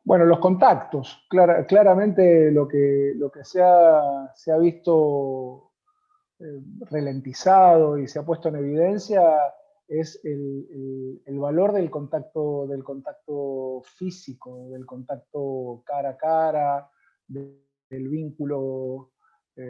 Bueno, los contactos. Claramente lo que se ha visto ralentizado y se ha puesto en evidencia es el valor del contacto físico, del contacto cara a cara, del vínculo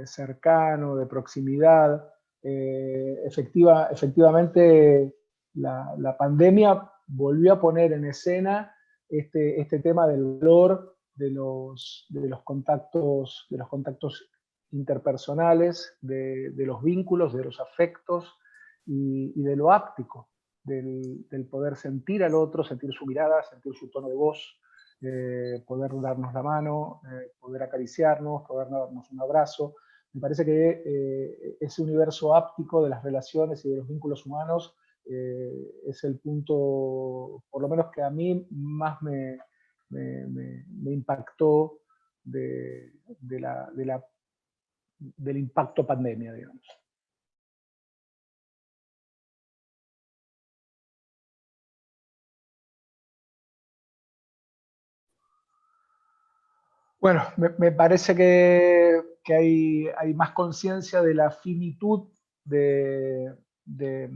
cercano, de proximidad. Efectivamente, la pandemia volvió a poner en escena este tema del valor de los contactos interpersonales, de los vínculos, de los afectos y de lo áptico, del poder sentir al otro, sentir su mirada, sentir su tono de voz, poder darnos la mano, poder acariciarnos, poder darnos un abrazo. Me parece que ese universo áptico de las relaciones y de los vínculos humanos es el punto, por lo menos que a mí más me impactó del impacto pandemia, digamos. Bueno, me parece que hay más conciencia de la finitud de, de,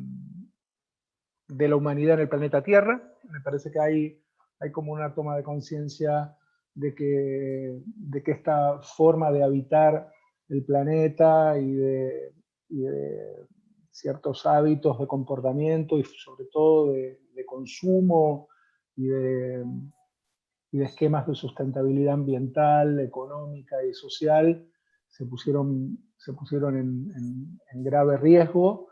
de la humanidad en el planeta Tierra. Me parece que hay como una toma de conciencia de que esta forma de habitar el planeta y de ciertos hábitos de comportamiento y sobre todo de consumo y y de esquemas de sustentabilidad ambiental, económica y social se pusieron en grave riesgo.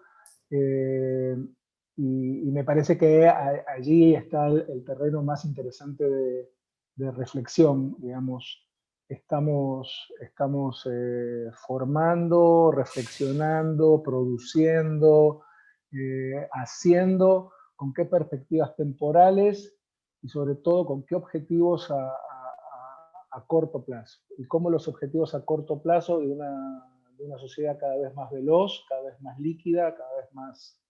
Eh, y me parece que allí está el terreno más interesante de reflexión, digamos. Estamos formando, reflexionando, produciendo, haciendo, con qué perspectivas temporales y sobre todo con qué objetivos a corto plazo. Y cómo los objetivos a corto plazo de una sociedad cada vez más veloz, cada vez más líquida, cada vez más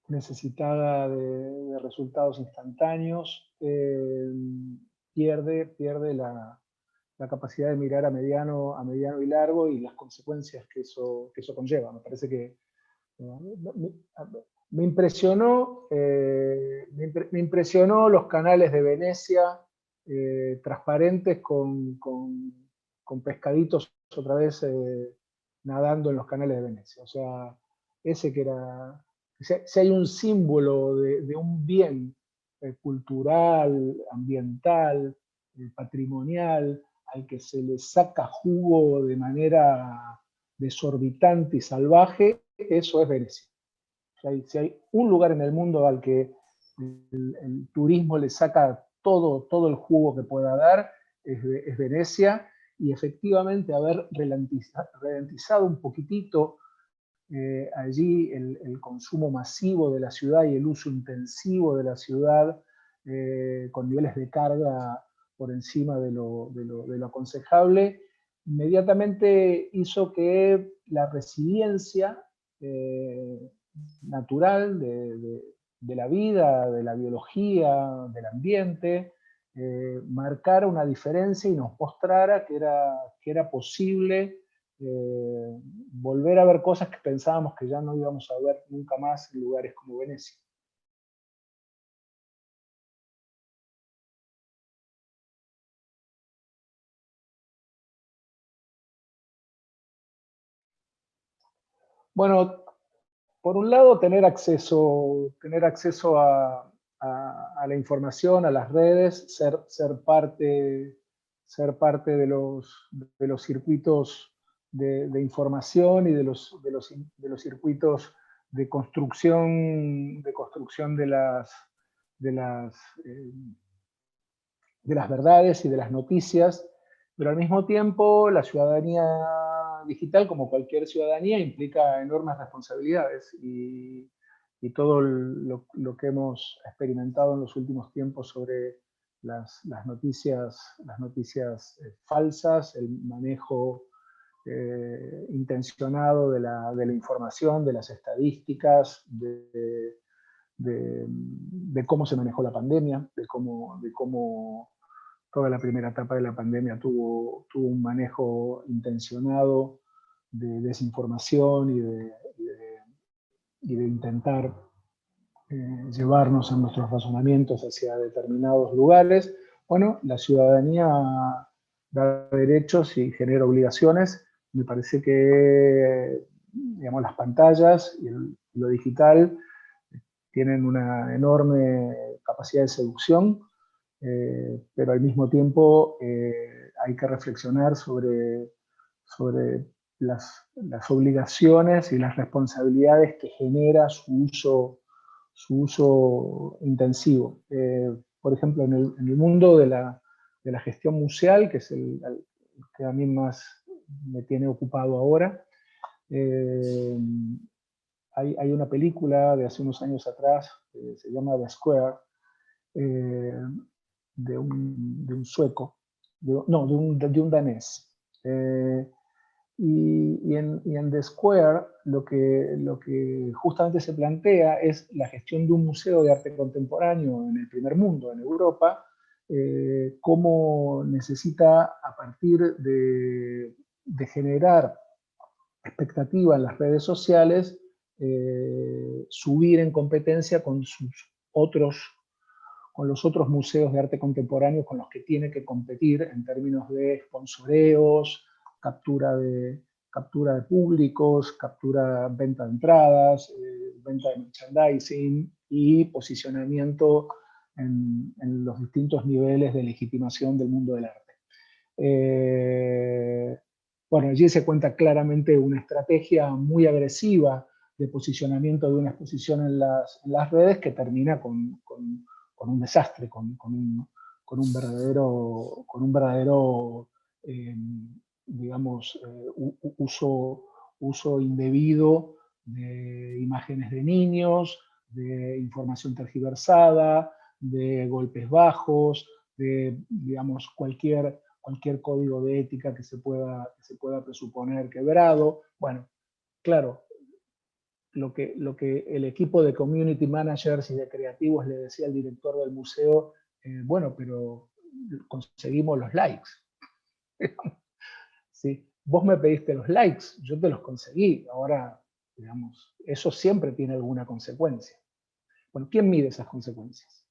necesitada de resultados instantáneos, pierde la capacidad de mirar a mediano y largo y las consecuencias que eso conlleva. Me parece que me impresionó, me impresionó los canales de Venecia transparentes con pescaditos otra vez nadando en los canales de Venecia. O sea, ese que era, si hay un símbolo de un bien cultural, ambiental, patrimonial, al que se le saca jugo de manera desorbitante y salvaje, eso es Venecia. Si hay un lugar en el mundo al que el turismo le saca todo el jugo que pueda dar, es Venecia, y efectivamente haber ralentizado un poquitito allí el consumo masivo de la ciudad y el uso intensivo de la ciudad con niveles de carga por encima de lo aconsejable, inmediatamente hizo que la resiliencia eh, natural de la vida, de la biología, del ambiente, marcara una diferencia y nos mostrara que era posible volver a ver cosas que pensábamos que ya no íbamos a ver nunca más en lugares como Venecia. Bueno, por un lado, tener acceso a la información, a las redes, ser parte de los circuitos de información y de los circuitos de construcción de las, eh, de las verdades y de las noticias, pero al mismo tiempo la ciudadanía digital, como cualquier ciudadanía, implica enormes responsabilidades y todo lo que hemos experimentado en los últimos tiempos sobre las noticias falsas, el manejo intencionado de la información, de las estadísticas, de cómo se manejó la pandemia, de cómo toda la primera etapa de la pandemia tuvo un manejo intencionado de desinformación y de intentar llevarnos en nuestros razonamientos hacia determinados lugares. Bueno, la ciudadanía da derechos y genera obligaciones. Me parece que, digamos, las pantallas y lo digital tienen una enorme capacidad de seducción, pero al mismo tiempo hay que reflexionar sobre las obligaciones y las responsabilidades que genera su uso intensivo. Por ejemplo, en el mundo de la gestión museal, que es el que a mí más me tiene ocupado ahora, hay una película de hace unos años atrás, que se llama The Square, de un sueco, de un danés. Y en The Square lo que justamente se plantea es la gestión de un museo de arte contemporáneo en el primer mundo, en Europa, cómo necesita, a partir de generar expectativa en las redes sociales, subir en competencia con los otros museos de arte contemporáneo con los que tiene que competir en términos de sponsoreos, captura de públicos, venta de entradas, venta de merchandising y posicionamiento en los distintos niveles de legitimación del mundo del arte. Bueno, allí se cuenta claramente una estrategia muy agresiva de posicionamiento de una exposición en las redes que termina con un desastre, con un verdadero digamos, uso indebido de imágenes de niños, de información tergiversada, de golpes bajos, de, digamos, cualquier código de ética que se pueda presuponer quebrado. Bueno, claro, lo que el equipo de community managers y de creativos le decía al director del museo, bueno, pero conseguimos los likes. ¿Sí? Vos me pediste los likes, yo te los conseguí. Ahora, digamos, eso siempre tiene alguna consecuencia. Bueno, ¿quién mide esas consecuencias?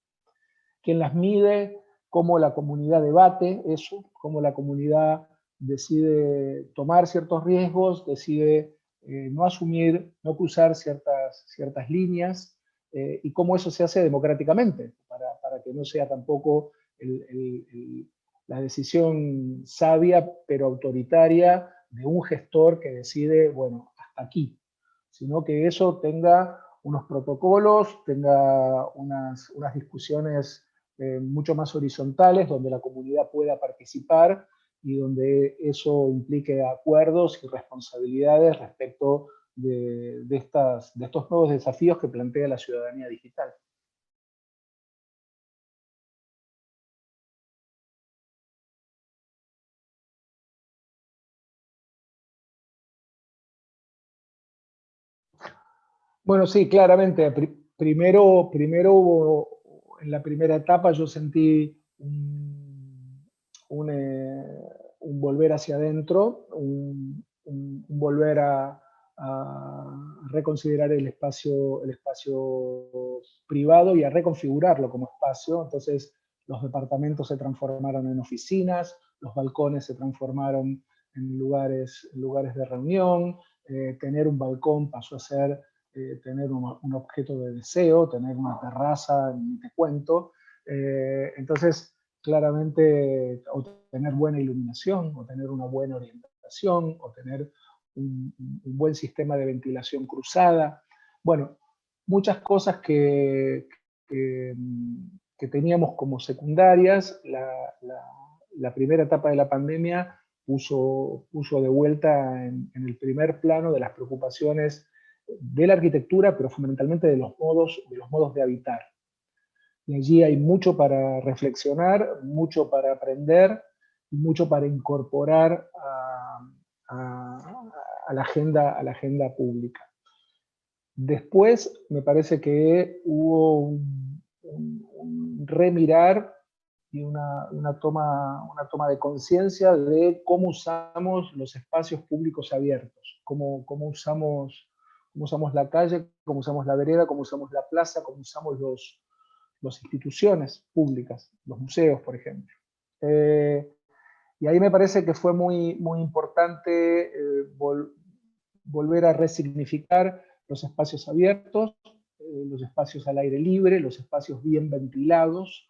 ¿Quién las mide? ¿Cómo la comunidad debate eso? ¿Cómo la comunidad decide tomar ciertos riesgos, decide no asumir, no cruzar ciertas líneas? Y cómo eso se hace democráticamente, para que no sea tampoco la decisión sabia pero autoritaria de un gestor que decide, bueno, hasta aquí, sino que eso tenga unos protocolos, tenga unas discusiones mucho más horizontales, donde la comunidad pueda participar y donde eso implique acuerdos y responsabilidades respecto de estos nuevos desafíos que plantea la ciudadanía digital. Bueno, sí, claramente. Primero hubo, en la primera etapa yo sentí un volver hacia adentro, un volver a reconsiderar el espacio privado y a reconfigurarlo como espacio. Entonces los departamentos se transformaron en oficinas, los balcones se transformaron en lugares de reunión, tener un balcón pasó a ser tener un objeto de deseo, tener una terraza, ni te cuento. Entonces, claramente, o tener buena iluminación, o tener una buena orientación, o tener un buen sistema de ventilación cruzada. Bueno, muchas cosas que teníamos como secundarias. La primera etapa de la pandemia puso de vuelta en el primer plano de las preocupaciones de la arquitectura, pero fundamentalmente de los modos de habitar. Y allí hay mucho para reflexionar, mucho para aprender y mucho para incorporar a la agenda pública. Después me parece que hubo un remirar y una toma de conciencia de cómo usamos los espacios públicos abiertos, cómo usamos la calle, cómo usamos la vereda, cómo usamos la plaza, cómo usamos las instituciones públicas, los museos, por ejemplo. Y ahí me parece que fue muy importante volver a resignificar los espacios abiertos, los espacios al aire libre, los espacios bien ventilados.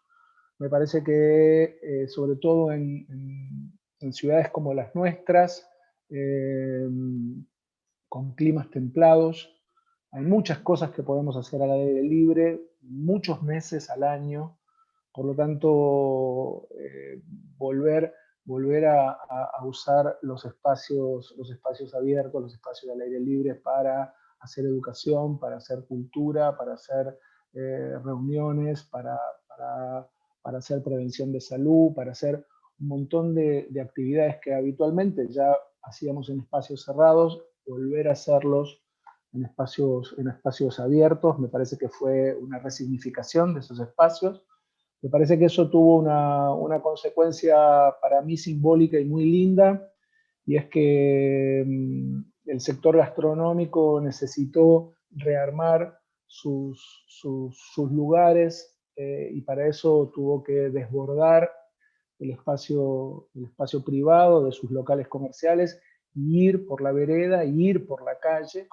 Me parece que sobre todo en ciudades como las nuestras, eh, con climas templados, hay muchas cosas que podemos hacer al aire libre, muchos meses al año. Por lo tanto, volver, volver a usar los espacios abiertos, los espacios al aire libre para hacer educación, para hacer cultura, para hacer reuniones, para hacer prevención de salud, para hacer un montón de actividades que habitualmente ya hacíamos en espacios cerrados, volver a hacerlos en espacios abiertos. Me parece que fue una resignificación de esos espacios. Me parece que eso tuvo una consecuencia para mí simbólica y muy linda, y es que el sector gastronómico necesitó rearmar sus lugares, y para eso tuvo que desbordar el espacio privado de sus locales comerciales, y ir por la vereda, y ir por la calle.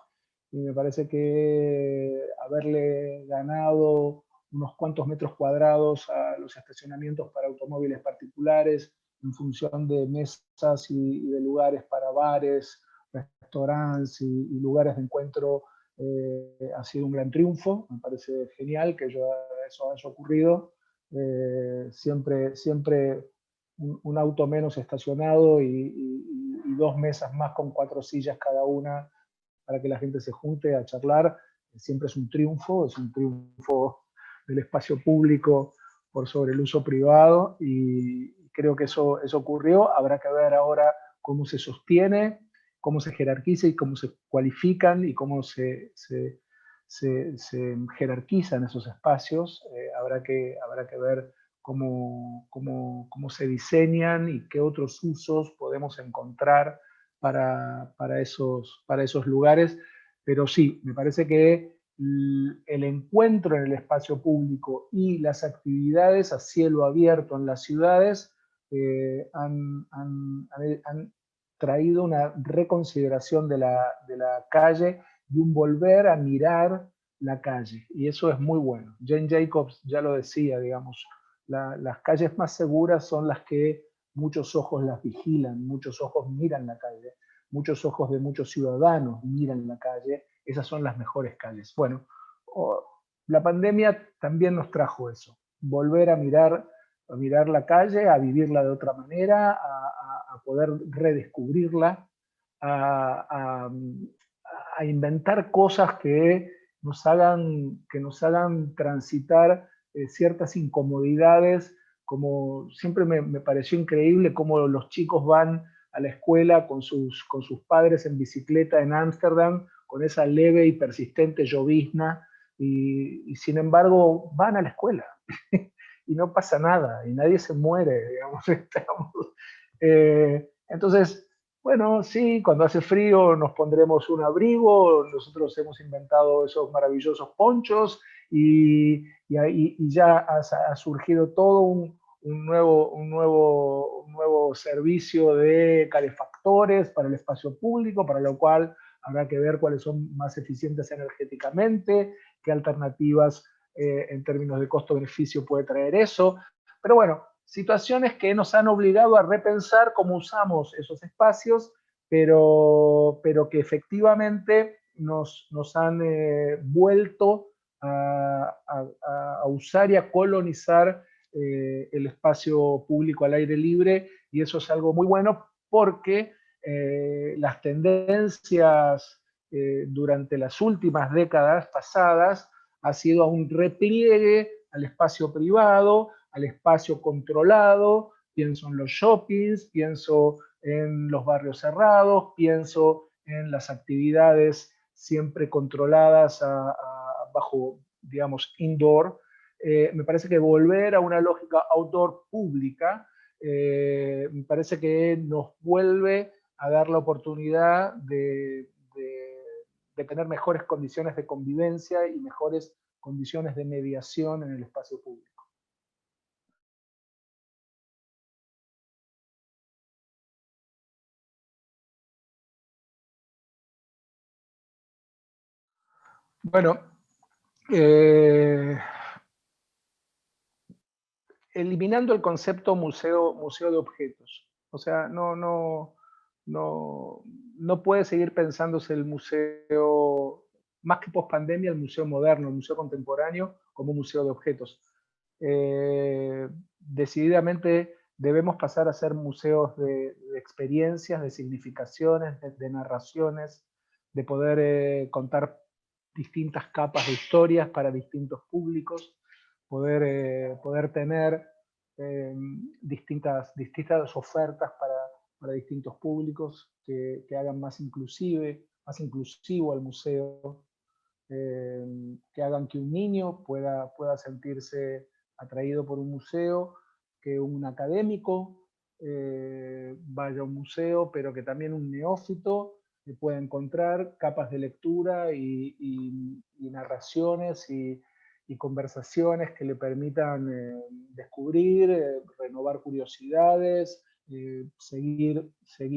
Y me parece que haberle ganado unos cuantos metros cuadrados a los estacionamientos para automóviles particulares, en función de mesas y de lugares para bares, restaurantes y lugares de encuentro, ha sido un gran triunfo. Me parece genial que eso haya ocurrido. Siempre un auto menos estacionado y dos mesas más con 4 sillas cada una para que la gente se junte a charlar, siempre es un triunfo del espacio público por sobre el uso privado, y creo que eso ocurrió. Habrá que ver ahora cómo se sostiene, cómo se jerarquiza y cómo se cualifican y cómo se jerarquizan esos espacios. Habrá que ver cómo se diseñan y qué otros usos podemos encontrar para esos lugares. Pero sí, me parece que el encuentro en el espacio público y las actividades a cielo abierto en las ciudades han traído una reconsideración de la calle y un volver a mirar la calle, y eso es muy bueno. Jane Jacobs ya lo decía, digamos, las calles más seguras son las que muchos ojos las vigilan, muchos ojos miran la calle, muchos ojos de muchos ciudadanos miran la calle. Esas son las mejores calles. Bueno, la pandemia también nos trajo eso, volver a mirar la calle, a vivirla de otra manera, a poder redescubrirla, a, a, a inventar cosas que nos hagan transitar ciertas incomodidades. Como siempre me pareció increíble cómo los chicos van a la escuela con sus padres en bicicleta en Ámsterdam, con esa leve y persistente llovizna, y sin embargo van a la escuela y no pasa nada, y nadie se muere, digamos. Entonces, bueno, sí, cuando hace frío nos pondremos un abrigo. Nosotros hemos inventado esos maravillosos ponchos, y ya ha surgido todo un nuevo servicio de calefactores para el espacio público, para lo cual habrá que ver cuáles son más eficientes energéticamente, qué alternativas en términos de costo-beneficio puede traer eso. Pero bueno, situaciones que nos han obligado a repensar cómo usamos esos espacios, pero que efectivamente nos han vuelto a usar y a colonizar el espacio público al aire libre, y eso es algo muy bueno, porque las tendencias durante las últimas décadas pasadas ha sido a un repliegue al espacio privado, al espacio controlado. Pienso en los shoppings, pienso en los barrios cerrados, pienso en las actividades siempre controladas bajo, digamos, indoor. Me parece que volver a una lógica outdoor pública, me parece que nos vuelve a dar la oportunidad de tener mejores condiciones de convivencia y mejores condiciones de mediación en el espacio público. Bueno, eh, eliminando el concepto museo de objetos. O sea, no, no puede seguir pensándose el museo, más que post pandemia, el museo moderno, el museo contemporáneo, como un museo de objetos. Decididamente debemos pasar a ser museos de experiencias, de significaciones, de narraciones, de poder contar distintas capas de historias para distintos públicos, poder tener distintas ofertas para distintos públicos que hagan más inclusivo al museo, que hagan que un niño pueda sentirse atraído por un museo, que un académico vaya a un museo, pero que también un neófito pueda encontrar capas de lectura y narraciones y conversaciones que le permitan descubrir, renovar curiosidades, seguir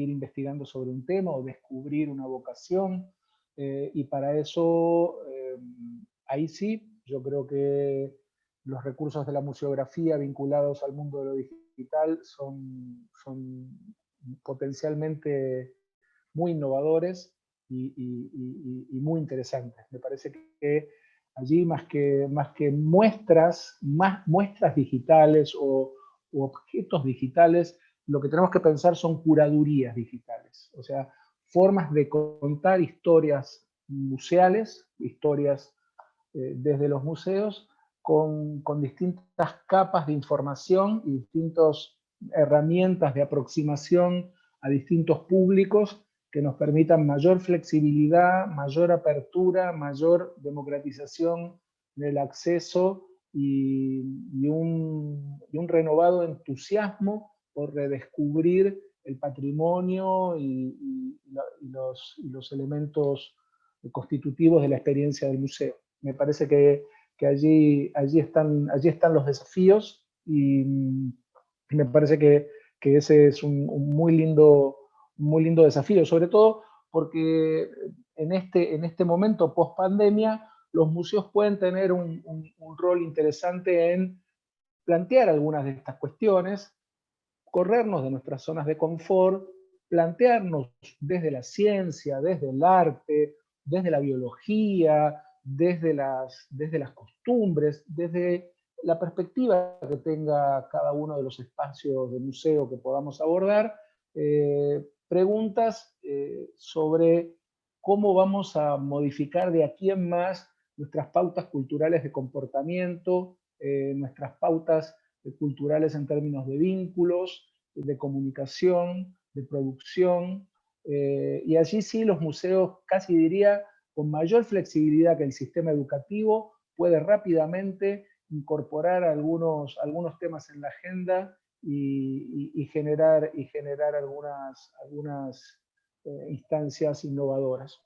investigando sobre un tema o descubrir una vocación. Y para eso, ahí sí, yo creo que los recursos de la museografía vinculados al mundo de lo digital son potencialmente muy innovadores y muy interesantes. Me parece que allí más que muestras digitales o objetos digitales, lo que tenemos que pensar son curadurías digitales. O sea, formas de contar historias museales, historias desde los museos, con distintas capas de información y distintas herramientas de aproximación a distintos públicos que nos permitan mayor flexibilidad, mayor apertura, mayor democratización del acceso y un renovado entusiasmo por redescubrir el patrimonio los elementos constitutivos de la experiencia del museo. Me parece que allí están los desafíos y me parece que ese es un muy lindo desafío, sobre todo porque en este momento post pandemia los museos pueden tener un rol interesante en plantear algunas de estas cuestiones, corrernos de nuestras zonas de confort, plantearnos desde la ciencia, desde el arte, desde la biología, desde las costumbres, desde la perspectiva que tenga cada uno de los espacios de museo que podamos abordar, preguntas sobre cómo vamos a modificar de aquí en más nuestras pautas culturales de comportamiento, nuestras pautas culturales en términos de vínculos, de comunicación, de producción, y allí sí los museos, casi diría, con mayor flexibilidad que el sistema educativo, puede rápidamente incorporar algunos temas en la agenda y generar algunas instancias innovadoras.